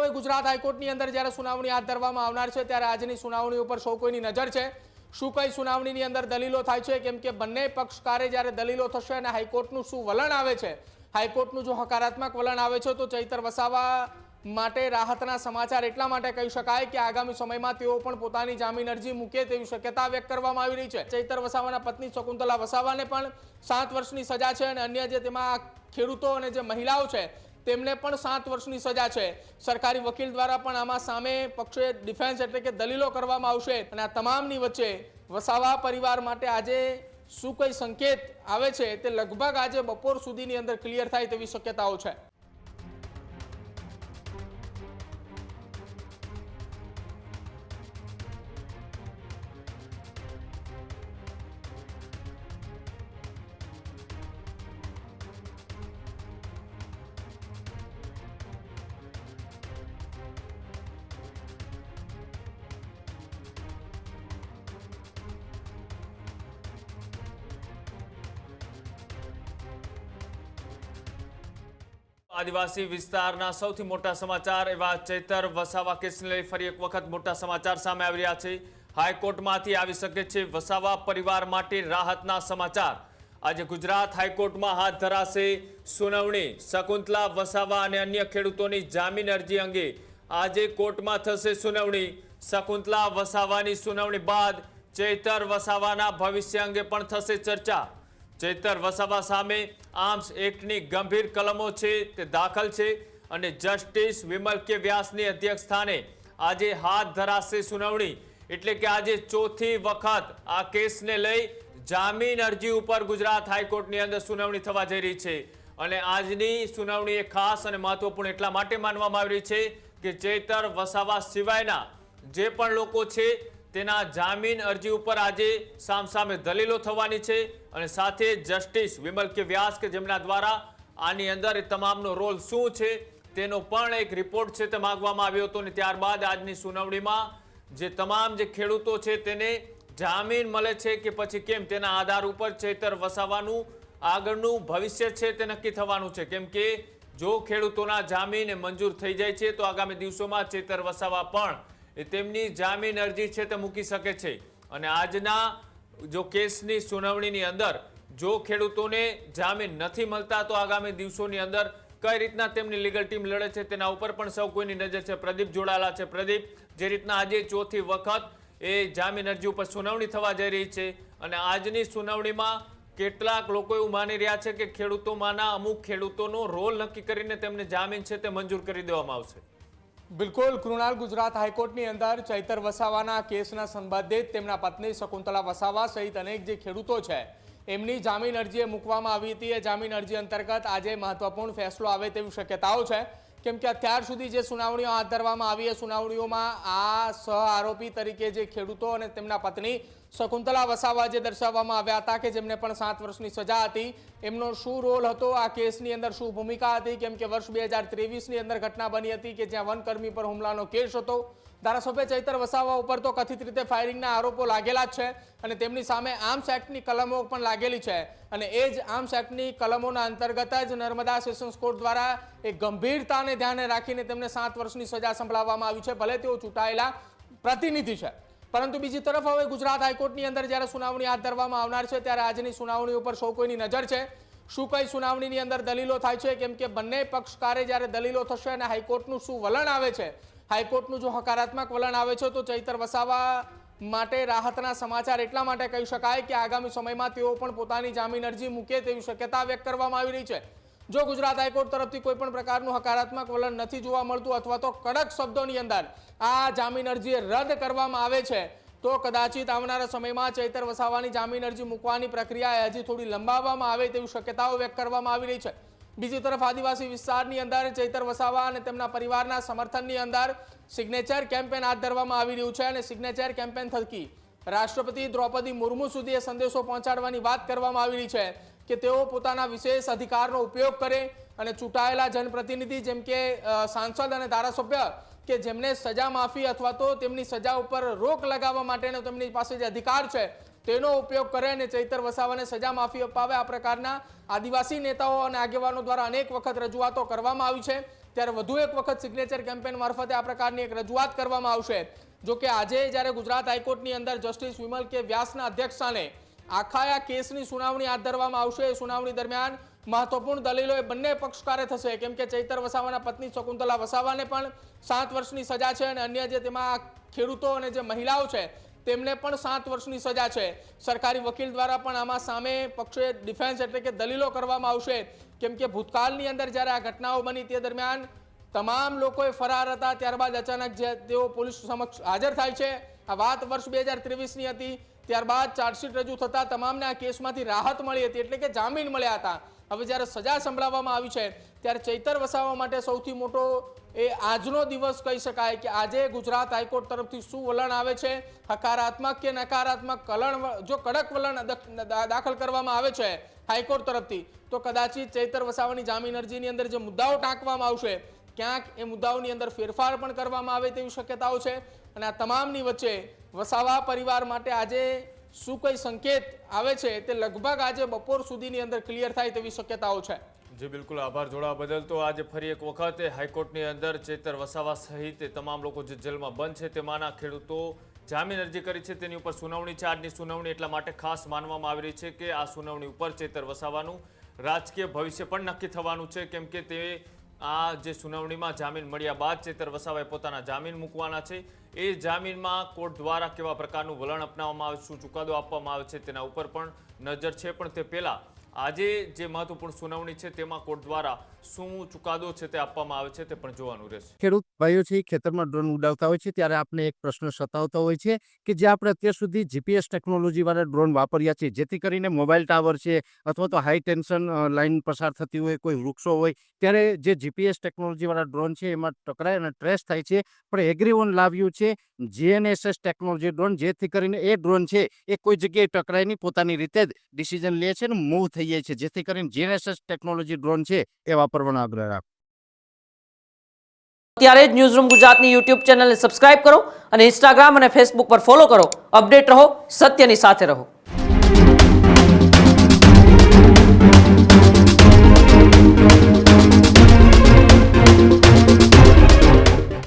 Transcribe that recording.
હવે ગુજરાત હાઈકોર્ટની અંદર જ્યારે સુનાવણી હાથ ધરવામાં આવનાર છે ત્યારે આજની સુનાવણી ઉપર સૌ કોઈની નજર છે। શું કઈ સુનાવણીની અંદર દલીલો થાય છે, કેમ કે બંને પક્ષકારે જ્યારે દલીલો થશે અને હાઈકોર્ટનું શું વલણ આવે છે, હાઈકોર્ટનું જો હકારાત્મક વલણ આવે છે તો ચૈતર વસાવા માટે રાહતના સમાચાર એટલા માટે કહી શકાય કે આગામી સમયમાં તેઓ પણ પોતાની જામીન અરજી મૂકે તેવી શક્યતા વ્યક્ત કરવામાં આવી રહી છે। ચૈતર વસાવાના પત્ની શકુંતલા વસાવાને પણ 7 વર્ષની સજા છે અને અન્ય જે તેમાં ખેડૂતો અને જે મહિલાઓ છે તેમને પણ 7 વર્ષની સજા છે। સરકારી વકીલ દ્વારા પણ આમાં સામે પક્ષે ડિફેન્સ એટલે કે દલીલો કરવામાં આવશે અને આ તમામની વચ્ચે વસાવા પરિવાર માટે આજે શું કઈ સંકેત આવે છે તે લગભગ આજે બપોર સુધીની અંદર ક્લિયર થાય તેવી શક્યતાઓ છે। આદિવાસી વિસ્તારના સૌથી મોટા સમાચાર એવા ચૈતર વસાવા કેસને લઈ ફરી એક વખત મોટા સમાચાર સામે આવી રહ્યા છે। હાઈકોર્ટમાંથી આવી શકે છે વસાવા પરિવાર માટે રાહતના સમાચાર। આજે ગુજરાત હાઈકોર્ટમાં હાથ ધરાશે સુનાવણી। શકુંતલા વસાવા અને અન્ય ખેડૂતોની જામીન અરજી અંગે આજે કોર્ટમાં થશે સુનાવણી। શકુંતલા વસાવાની સુનાવણી બાદ ચૈતર વસાવાના ભવિષ્ય અંગે પણ થશે ચર્ચા। ચૈતર વસાવા સામે આર્મ્સ એક્ટની ગંભીર કલમો છે તે દાખલ છે અને જસ્ટિસ વિમલ કે વ્યાસની અધ્યક્ષસ્થાને આજે હાથ ધરાશે સુનાવણી। એટલે કે આજે ચોથી વખત આ કેસને લઈ જામીન અરજી ઉપર ગુજરાત હાઈકોર્ટની અંદર સુનાવણી થવા જઈ રહી છે અને આજની સુનાવણી એ ખાસ અને મહત્વપૂર્ણ એટલા માટે માનવામાં આવી રહી છે કે ચૈતર વસાવા સિવાયના જે પણ લોકો છે તેના જામીન અરજી ઉપર આજે સામસામે દલીલો થવાની છે અને સાથે જસ્ટિસ વિમલ કે વ્યાસ કે જેમના દ્વારા આની અંદર એ તમામનો રોલ શું છે તેનો પણ એક રિપોર્ટ છે તે માંગવામાં આવ્યો હતો અને ત્યારબાદ આજની સુનાવણીમાં જે તમામ જે ખેડૂતો છે તેને જામીન મળે છે કે પછી કેમ તેના આધાર ઉપર ચૈતર વસાવાનું આગળનું ભવિષ્ય છે તે નક્કી થવાનું છે। કેમ કે જો ખેડૂતોના જામીન મંજૂર થઈ જાય છે તો આગામી દિવસોમાં ચૈતર વસાવા પણ તેમની જામીન અરજી છે તે મૂકી શકે છે અને આજના જો કેસની સુનાવણીની અંદર જો ખેડૂતોને જામીન નથી મળતા તો આગામી દિવસોની અંદર કઈ રીતના તેમની લીગલ ટીમ લડે છે તેના ઉપર પણ સૌ કોઈની નજર છે। પ્રદીપ જોડાયેલા છે। પ્રદીપ, જે રીતના આજે ચોથી વખત એ જામીન અરજી ઉપર સુનાવણી થવા જઈ રહી છે અને આજની સુનાવણીમાં કેટલાક લોકો એવું માની રહ્યા છે કે ખેડૂતોમાંના અમુક ખેડૂતોનો રોલ નક્કી કરીને તેમને જામીન છે તે મંજૂર કરી દેવામાં આવશે। બિલકુલ કૃણાલ, ગુજરાત હાઈકોર્ટની અંદર ચૈતર વસાવાના કેસના સંબંધિત તેમના પત્ની શકુંતલા વસાવા સહિત અનેક જે ખેડૂતો છે એમની જામીન અરજી મૂકવામાં આવી હતી। એ જામીન અરજી અંતર્ગત આજે મહત્વપૂર્ણ ફેસલો આવે તેવી શક્યતાઓ છે કેમ કે અત્યાર સુધી જે સુનાવણીઓ હાથ ધરવામાં આવી એ સુનાવણીઓમાં આ સહ આરોપી તરીકે જે ખેડૂતો અને તેમના પત્ની શકુંતલા વસાવા જે દર્શાવવામાં આવ્યા હતા કે જેમને પણ 7 વર્ષની સજા હતી, એમનો શું રોલ હતો આ કેસની અંદર, શું ભૂમિકા હતી, કેમ કે વર્ષ 2023ની અંદર ઘટના બની હતી કે જ્યાં વનકર્મી પર હુમલાનો કેસ હતો। ધારાસભ્ય ચૈતર વસાવા ઉપર તો કથિત રીતે ફાયરિંગના આરોપો લાગેલા જ છે અને તેમની સામે આર્મ્સ એક્ટની કલમો પણ લાગેલી છે અને એ જ આર્મ્સ એક્ટની કલમોના અંતર્ગત જ નર્મદા સેશન્સ કોર્ટ દ્વારા એક ગંભીરતાને ધ્યાને રાખીને તેમને 7 વર્ષની સજા સંભળાવવામાં આવી છે। ભલે તેઓ ચૂંટાયેલા પ્રતિનિધિ છે, પરંતુ બીજી તરફ હવે ગુજરાત હાઈકોર્ટની અંદર જ્યારે સુનાવણી હાથ ધરવામાં આવનાર છે ત્યારે આજની સુનાવણી ઉપર સૌ કોઈની નજર છે। શું કઈ સુનાવણીની અંદર દલીલો થાય છે, કેમ કે બંને પક્ષકારે જ્યારે દલીલો થશે અને હાઈકોર્ટનું શું વલણ આવે છે, હાઈકોર્ટનું જો હકારાત્મક વલણ આવે છે તો ચૈતર વસાવા માટે રાહતના સમાચાર એટલા માટે કહી શકાય કે આગામી સમયમાં તેઓ પણ પોતાની જામીન અરજી મૂકે તેવી શક્યતા વ્યક્ત કરવામાં આવી રહી છે। જો ગુજરાત હાઈકોર્ટ તરફથી કોઈ પણ પ્રકારનું હકારાત્મક વલણ નથી જોવા મળતું અથવા તો કડક શબ્દોની અંદર આ જામીન અરજી રદ કરવામાં આવે છે તો કદાચિત આવનારા સમયમાં ચૈતર વસાવાની જામીન અરજી મૂકવાની પ્રક્રિયા હજી થોડી લંબાવવામાં આવે તેવી શક્યતાઓ વ્યક્ત કરવામાં આવી રહી છે। બીજી તરફ આદિવાસી વિસ્તારની અંદર ચૈતર વસાવા અને તેમના પરિવારના સમર્થનની અંદર સિગ્નેચર કેમ્પેન હાથ ધરવામાં આવી રહ્યું છે અને સિગ્નેચર કેમ્પેન થકી રાષ્ટ્રપતિ દ્રૌપદી મુર્મુ સુધી એ સંદેશો પહોંચાડવાની વાત કરવામાં આવી રહી છે કે તેઓ પોતાના વિશેષ અધિકારનો ઉપયોગ કરે અને ચૂંટાયેલા જનપ્રતિનિધિ જેમ કે સાંસદ અને ધારાસભ્ય કે જેમને સજા માફી અથવા તો તેમની સજા ઉપર રોક લગાવવા માટેનો તેમની પાસે જે અધિકાર છે તેનો ઉપયોગ કરે અને ચૈતર વસાવાને સજા માફી અપાવે આ પ્રકારના આદિવાસી નેતાઓ અને આગેવાનો દ્વારા અનેક વખત રજૂઆતો કરવામાં આવી છે। ત્યારે વધુ એક વખત સિગ્નેચર કેમ્પેન મારફતે આ પ્રકારની એક રજૂઆત કરવામાં આવશે. જો કે આજે જ્યારે ગુજરાત હાઈકોર્ટની અંદર જસ્ટિસ વિમલ કે વ્યાસના અધ્યક્ષસ્થાને આખા કેસની સુનાવણી હાથ ધરવામાં આવશે. સુનાવણી દરમિયાન મહત્વપૂર્ણ દલીલો એ બંને પક્ષકારે થશે, કેમ કે ચૈતર વસાવાના પત્ની શકુંતલા વસાવાને પણ 7 વર્ષની સજા છે અને અન્ય જે તેમાં ખેડૂતો અને જે મહિલાઓ છે તેમને પણ 7 વર્ષની સજા છે. સરકારી વકીલ દ્વારા પણ આમાં સામે પક્ષે ડિફેન્સ એટલે કે દલીલો કરવામાં આવશે, કેમ કે ભૂતકાળની અંદર જ્યારે આ ઘટનાઓ બની તે દરમિયાન તમામ લોકોએ ફરાર હતા, ત્યારબાદ અચાનક જે તેઓ પોલીસ સમક્ષ હાજર થાય છે. આ વાત વર્ષ 2023ની હતી. ત્યારબાદ ચાર્જશીટ રજૂ થતા તમામને આ કેસમાંથી રાહત મળી હતી, એટલે કે જામીન મળ્યા હતા. હવે જ્યારે સજા સંભળાવવામાં આવી છે ત્યારે ચૈતર વસાવા માટે સૌથી મોટો એ આજનો દિવસ કહી શકાય કે આજે ગુજરાત હાઈકોર્ટ તરફથી શું વલણ આવે છે, હકારાત્મક કે નકારાત્મક જો કડક વલણ દાખલ કરવામાં આવે છે હાઈકોર્ટ તરફથી તો કદાચિત ચૈતર વસાવાની જામીન અરજીની અંદર જે મુદ્દાઓ ટાંકવામાં આવશે ક્યાંક એ મુદ્દાઓની અંદર ફેરફાર પણ કરવામાં આવે તેવી શક્યતાઓ છે. અને આ તમામની વચ્ચે વસાવા પરિવાર માટે આજે શું કઈ સંકેત આવે છે તે લગભગ આજે બપોર સુધીની અંદર ક્લિયર થાય તેવી શક્યતાઓ છે. જી બિલકુલ, આભાર જોડાવા બદલ. તો આજે ફરી એક વખત હાઈકોર્ટની અંદર ચૈતર વસાવા સહિત તમામ લોકો જે જેલમાં બંધ છે તેમાંના ખેડૂતો જામીન અરજી કરી છે તેની ઉપર સુનાવણી છે. આજની સુનાવણી એટલા માટે ખાસ માનવામાં આવી રહી છે કે આ સુનાવણી ઉપર ચૈતર વસાવાનું રાજકીય ભવિષ્ય પણ નક્કી થવાનું છે, કેમ કે તે આ જે સુનાવણીમાં જામીન મળ્યા બાદ ચૈતર વસાવાએ પોતાના જામીન મૂકવાના છે. એ જામીનમાં કોર્ટ દ્વારા કેવા પ્રકારનું વલણ અપનાવવામાં આવે, શું ચુકાદો આપવામાં આવે છે તેના ઉપર પણ નજર છે. પણ તે પહેલા આજે જે મહત્વપૂર્ણ સુનાવણી છે તેમાં કોર્ટ દ્વારા શું ચુકાદો છે તે આપવામાં આવે છે તે પણ જોવાનું રહેશે. ખેડૂત ભાઈઓ છે ખેતરમાં ડ્રોન ઉડાવતા હોય છે ત્યારે આપણે એક પ્રશ્ન સતાવતો હોય છે કે જે આપણે અત્યાર સુધી જીપીએસ ટેકનોલોજી વાળા ડ્રોન વાપર્યા છે, જેથી કરીને મોબાઈલ ટાવર છે અથવા તો હાઈ ટેન્શન લાઈન પસાર થતી હોય, કોઈ વૃક્ષો હોય, ત્યારે જે જીપીએસ ટેકનોલોજી વાળા ડ્રોન છે એમાં ટકરાય અને ટ્રેસ થાય છે. પણ એગ્રીવન લાવ્યું છે જીએનએસએસ ટેકનોલોજી ડ્રોન, જેથી કરીને એ ડ્રોન છે એ કોઈ જગ્યાએ ટકરાય નહીં, પોતાની રીતે જ ડિસિઝન લે છે અને મૂવ થઈ જાય છે, જેથી કરીને જીએનએસએસ ટેકનોલોજી ડ્રોન છે એ વાપરવાનો આગ્રહ રાખો. અત્યારે જ ન્યૂઝરૂમ ગુજરાતની યુટ્યુબ ચેનલને સબસ્ક્રાઇબ કરો અને ઇન્સ્ટાગ્રામ અને ફેસબુક પર ફોલો કરો. અપડેટ રહો, સત્યની સાથે રહો.